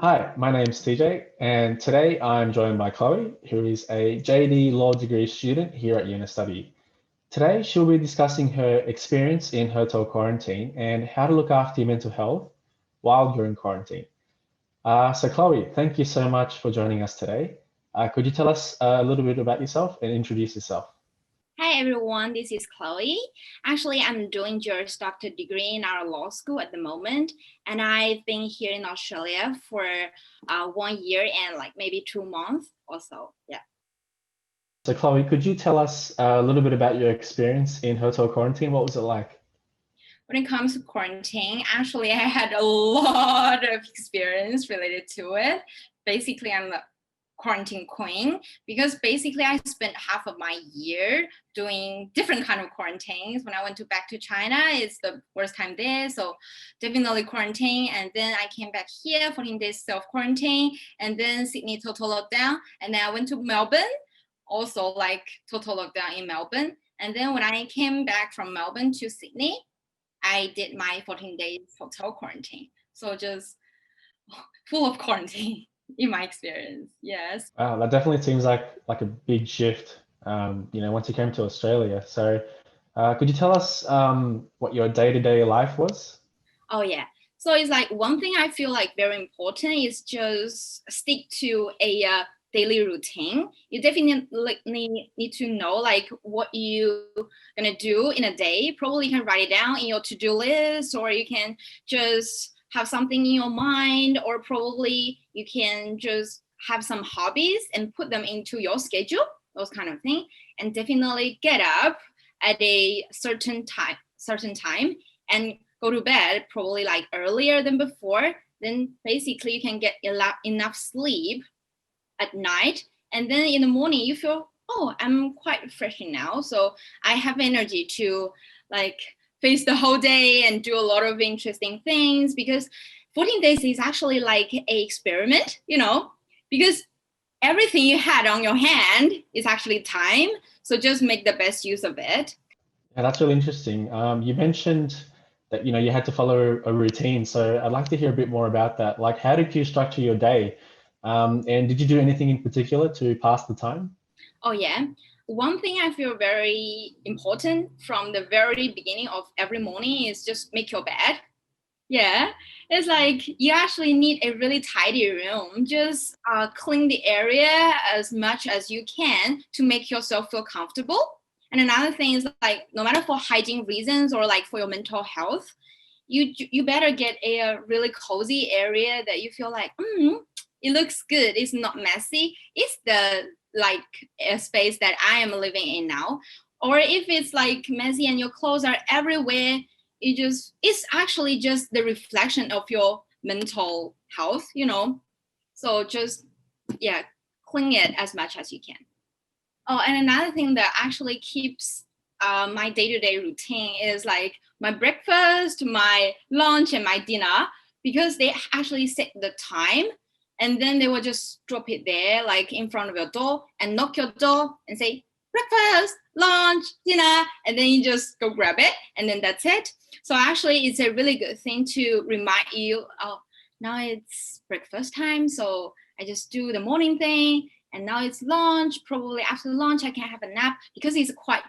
Hi, my name's TJ, and today I'm joined by Chloe, who is a JD Law degree student here at UNSW. Today, she'll be discussing her experience in hotel quarantine and how to look after your mental health while you're in quarantine. So, Chloe, thank you so much for joining us today. Could you tell us a little bit about yourself and introduce yourself? Hi everyone, this is Chloe. Actually, I'm doing Juris Doctor degree in our law school at the moment, and I've been here in Australia for 1 year and like maybe 2 months or so. Yeah. So, Chloe, could you tell us a little bit about your experience in hotel quarantine? What was it like? When it comes to quarantine, actually, I had a lot of experience related to it. Basically, I'm the quarantine queen because basically I spent half of my year doing different kind of quarantines. When I went back to China, it's the worst time there, so definitely quarantine. And then I came back here, 14 days self quarantine, and then Sydney total lockdown. And then I went to Melbourne, also like total lockdown in Melbourne. And then when I came back from Melbourne to Sydney, I did my 14 days hotel quarantine. So just full of quarantine in my experience. Yes. Wow, that definitely seems like a big shift, once you came to Australia. So, could you tell us what your day-to-day life was? Oh yeah. So it's like one thing I feel like very important is just stick to a daily routine. You definitely need to know like what you gonna do in a day. Probably you can write it down in your to-do list, or you can just have something in your mind, or probably you can just have some hobbies and put them into your schedule, those kind of thing. And definitely get up at a certain time and go to bed probably like earlier than before. Then basically you can get enough sleep at night, and then in the morning you feel, oh, I'm quite refreshing now, so I have energy to like face the whole day and do a lot of interesting things. Because 14 days is actually like a experiment, because everything you had on your hand is actually time, so just make the best use of it. Yeah, that's really interesting. You mentioned that you had to follow a routine, so I'd like to hear a bit more about that. Like, how did you structure your day? And did you do anything in particular to pass the time? Oh yeah. One thing I feel very important from the very beginning of every morning is just make your bed. Yeah, it's like you actually need a really tidy room. Just clean the area as much as you can to make yourself feel comfortable. And another thing is like no matter for hygiene reasons or like for your mental health, you better get a really cozy area that you feel like it looks good. It's not messy. It's the like a space that I am living in now. Or if it's like messy and your clothes are everywhere, it's actually just the reflection of your mental health. So just yeah, clean it as much as you can. Oh, and another thing that actually keeps my day-to-day routine is like my breakfast, my lunch, and my dinner, because they actually set the time, and then they will just drop it there, like in front of your door, and knock your door and say breakfast, lunch, dinner, and then you just go grab it, and then that's it. So actually, it's a really good thing to remind you, oh, now it's breakfast time, so I just do the morning thing, and now it's lunch. Probably after lunch I can have a nap, because it's quite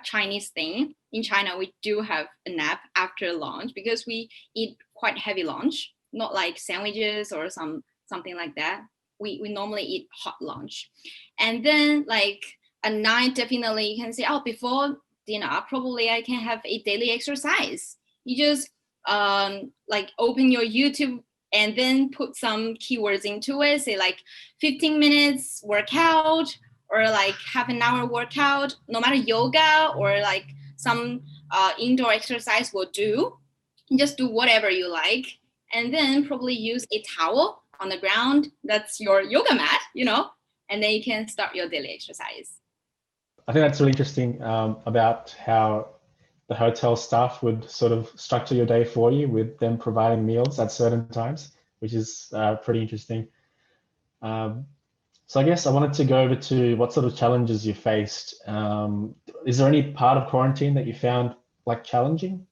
Chinese thing. In China we do have a nap after lunch because we eat quite heavy lunch, not like sandwiches or something like that. We normally eat hot lunch. And then like at night, definitely you can say, oh, before dinner probably I can have a daily exercise. You just like open your YouTube and then put some keywords into it, say like 15 minutes workout, or like half an hour workout, no matter yoga or like some indoor exercise will do. Just do whatever you like, and then probably use a towel on the ground, that's your yoga mat, and then you can start your daily exercise. I think that's really interesting about how the hotel staff would sort of structure your day for you with them providing meals at certain times, which is pretty interesting. Um, so I guess I wanted to go over to what sort of challenges you faced. Is there any part of quarantine that you found like challenging?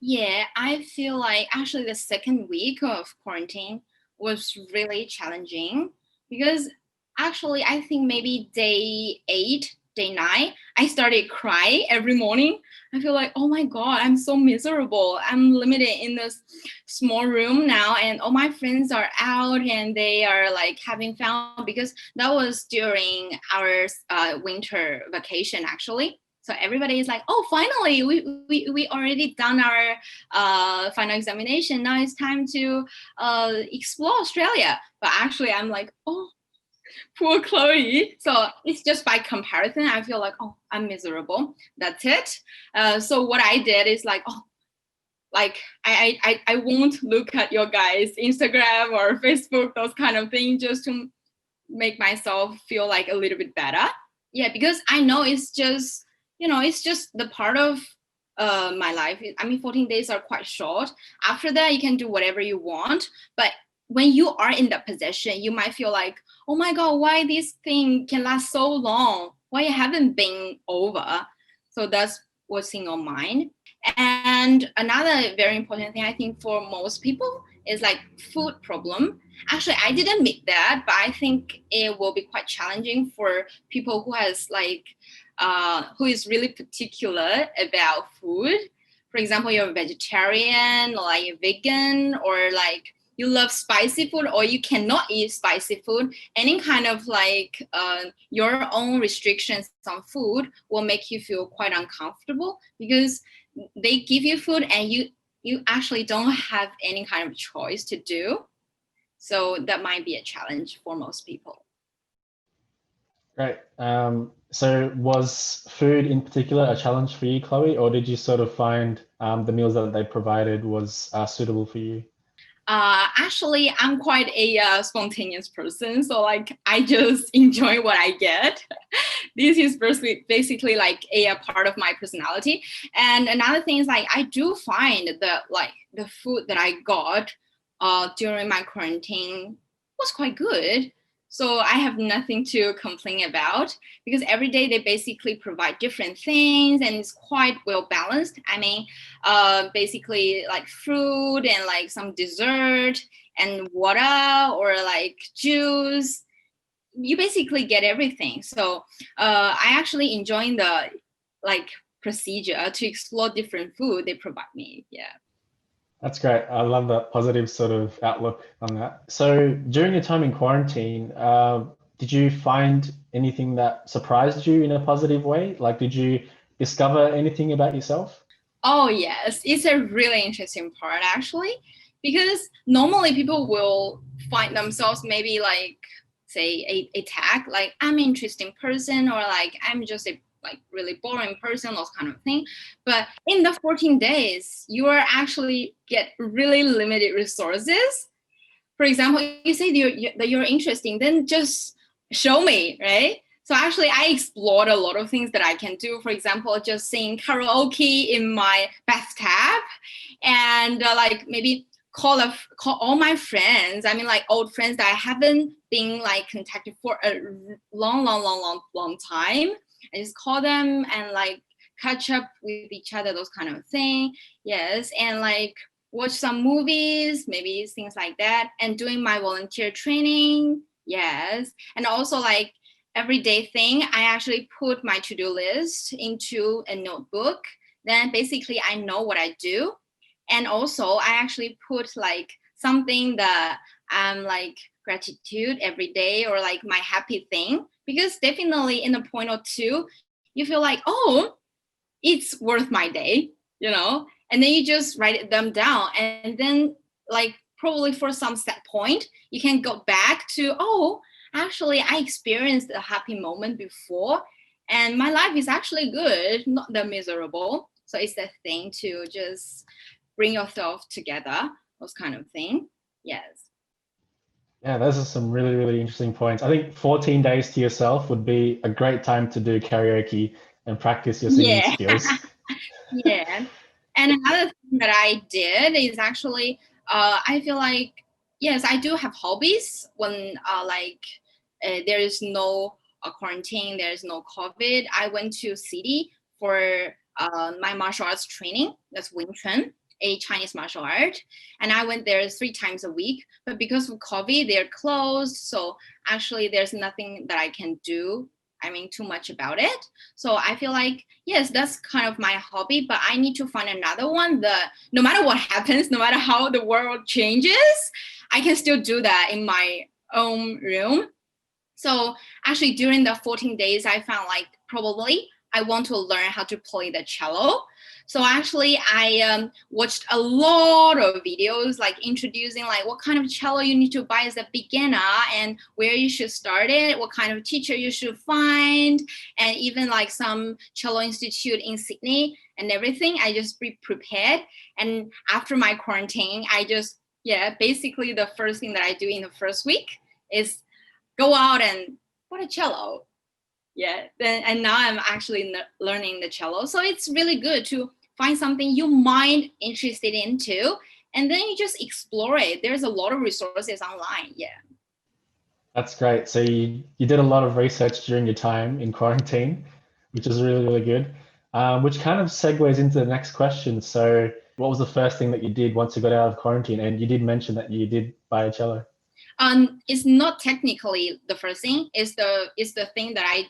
Yeah, I feel like actually the second week of quarantine was really challenging because actually I think maybe day 8, day 9, I started crying every morning. I feel like, oh my God, I'm so miserable. I'm limited in this small room now, and all my friends are out and they are like having fun because that was during our winter vacation actually. So everybody is like, oh, finally, we already done our final examination. Now it's time to explore Australia. But actually, I'm like, oh, poor Chloe. So it's just by comparison, I feel like, oh, I'm miserable. That's it. So what I did is like, oh, like I won't look at your guys' Instagram or Facebook, those kind of things, just to make myself feel like a little bit better. Yeah, because I know it's just, it's just the part of my life. I mean, 14 days are quite short. After that, you can do whatever you want. But when you are in that position, you might feel like, oh my God, why this thing can last so long? Why it haven't been over? So that's what's in your mind. And another very important thing I think for most people is like food problem. Actually, I didn't meet that, but I think it will be quite challenging for people who has like who is really particular about food. For example, you're a vegetarian or like a vegan, or like you love spicy food or you cannot eat spicy food. Any kind of like your own restrictions on food will make you feel quite uncomfortable because they give you food and you actually don't have any kind of choice to do. So that might be a challenge for most people. Great. So was food in particular a challenge for you, Chloe, or did you sort of find the meals that they provided was suitable for you? Actually, I'm quite a spontaneous person, so like I just enjoy what I get. This is basically like a part of my personality. And another thing is like I do find that like the food that I got during my quarantine was quite good. So I have nothing to complain about because every day they basically provide different things and it's quite well balanced. I mean, basically like fruit and like some dessert and water or like juice. You basically get everything. So I actually enjoy the like procedure to explore different food they provide me. Yeah. That's great. I love that positive sort of outlook on that. So during your time in quarantine, did you find anything that surprised you in a positive way? Like, did you discover anything about yourself? Oh yes, it's a really interesting part actually, because normally people will find themselves maybe like say a tag like I'm an interesting person or like I'm just a like really boring person, those kind of thing. But in the 14 days, you are actually get really limited resources. For example, you say that you're interesting, then just show me, right? So actually, I explored a lot of things that I can do. For example, just sing karaoke in my bathtub, and like maybe call all my friends. I mean, like old friends that I haven't been like contacted for a long time. I just call them and like catch up with each other, those kind of thing. Yes, and like watch some movies, maybe things like that, and doing my volunteer training. Yes, and also like everyday thing, I actually put my to-do list into a notebook. Then basically I know what I do. And also I actually put like something that I'm like gratitude every day or like my happy thing. Because definitely in a point or two, you feel like, oh, it's worth my day, and then you just write them down. And then like probably for some set point, you can go back to, oh, actually I experienced a happy moment before and my life is actually good, not that miserable. So it's the thing to just bring yourself together, those kind of thing. Yes. Yeah, those are some really, really interesting points. I think 14 days to yourself would be a great time to do karaoke and practice your singing Yeah. skills. Yeah. And another thing that I did is actually, I feel like, yes, I do have hobbies when there is no quarantine, there is no COVID. I went to city for my martial arts training. That's Wing Chun. a Chinese martial art, and I went there 3 times a week. But because of COVID, they're closed. So actually, there's nothing that I can do. I mean, too much about it. So I feel like, yes, that's kind of my hobby, but I need to find another one that no matter what happens, no matter how the world changes, I can still do that in my own room. So actually during the 14 days, I found like probably I want to learn how to play the cello. So actually I watched a lot of videos like introducing like what kind of cello you need to buy as a beginner and where you should start it, what kind of teacher you should find, and even like some cello institute in Sydney and everything. I just be prepared. And after my quarantine, I just, basically the first thing that I do in the first week is go out and play a cello. And now I'm actually learning the cello. So it's really good to find something you might interested into, and then you just explore it. There's a lot of resources online. That's great. So you did a lot of research during your time in quarantine, which is really, really good. Which kind of segues into the next question. So what was the first thing that you did once you got out of quarantine? And you did mention that you did buy a cello. It's not technically the first thing. It's the thing that I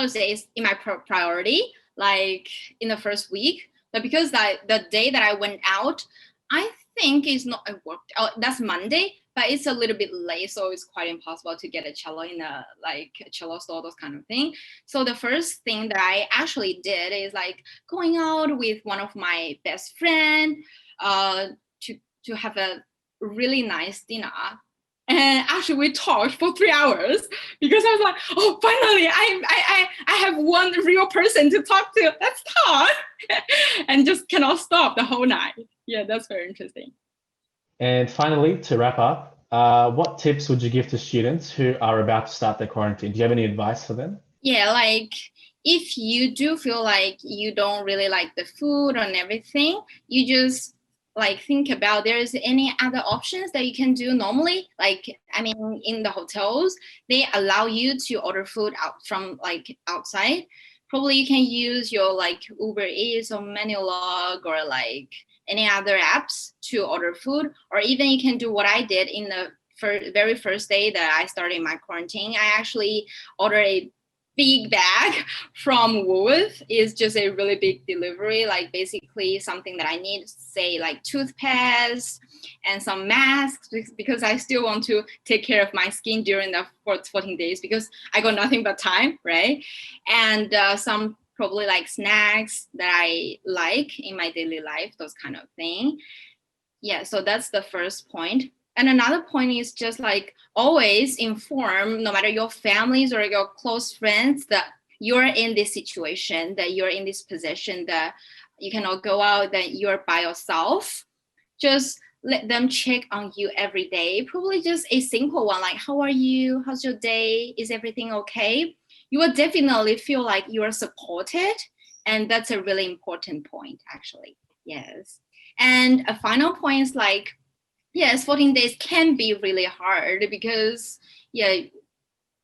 say is in my priority, like in the first week. But because the day that I went out, I think it's not I worked out. That's Monday, but it's a little bit late, so it's quite impossible to get a cello in a cello store, those kind of thing. So the first thing that I actually did is like going out with one of my best friend to have a really nice dinner. And actually we talked for 3 hours because I was like, oh, finally I have one real person to talk to. Let's talk. And just cannot stop the whole night. Yeah, that's very interesting. And finally, to wrap up, what tips would you give to students who are about to start their quarantine? Do you have any advice for them? Yeah, like if you do feel like you don't really like the food and everything, you just like think about there's any other options that you can do normally. Like, I mean, in the hotels, they allow you to order food out from like outside. Probably you can use your like Uber Eats or Menulog or like any other apps to order food, or even you can do what I did in the very first day that I started my quarantine. I actually ordered a big bag from Woolworth. Is just a really big delivery, like basically something that I need, say like toothpaste and some masks, because I still want to take care of my skin during the 14 days because I got nothing but time, right? And some probably like snacks that I like in my daily life, those kind of thing. Yeah, so that's the first point. And another point is just like always inform, no matter your families or your close friends, that you're in this situation, that you're in this position, that you cannot go out, that you're by yourself. Just let them check on you every day. Probably just a simple one like, how are you? How's your day? Is everything okay? You will definitely feel like you are supported. And that's a really important point, actually. Yes. And a final point is like, yes, 14 days can be really hard because,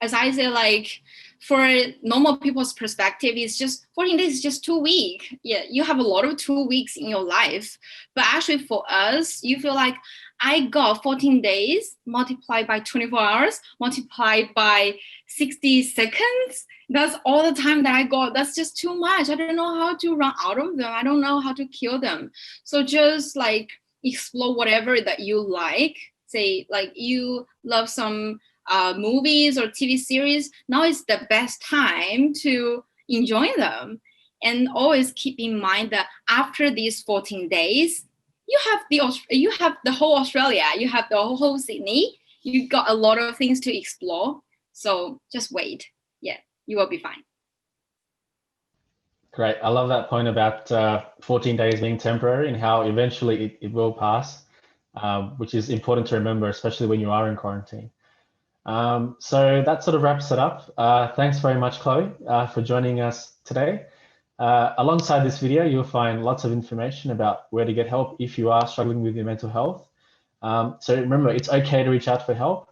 as I say, like for normal people's perspective, it's just 14 days is just 2 weeks. Yeah, you have a lot of 2 weeks in your life. But actually for us, you feel like I got 14 days multiplied by 24 hours, multiplied by 60 seconds. That's all the time that I got. That's just too much. I don't know how to run out of them. I don't know how to kill them. So just like explore whatever that you like. Say like you love some movies or TV series. Now is the best time to enjoy them. And always keep in mind that after these 14 days, you have the whole Australia, you have the whole Sydney. You got a lot of things to explore. So just wait. Yeah, you will be fine. Great. I love that point about 14 days being temporary and how eventually it will pass, which is important to remember, especially when you are in quarantine. So that sort of wraps it up. Thanks very much, Chloe, for joining us today. Alongside this video, you'll find lots of information about where to get help if you are struggling with your mental health. So remember, it's okay to reach out for help,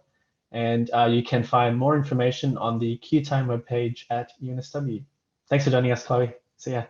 and you can find more information on the Q Time webpage at UNSW. Thanks for joining us, Chloe. See ya.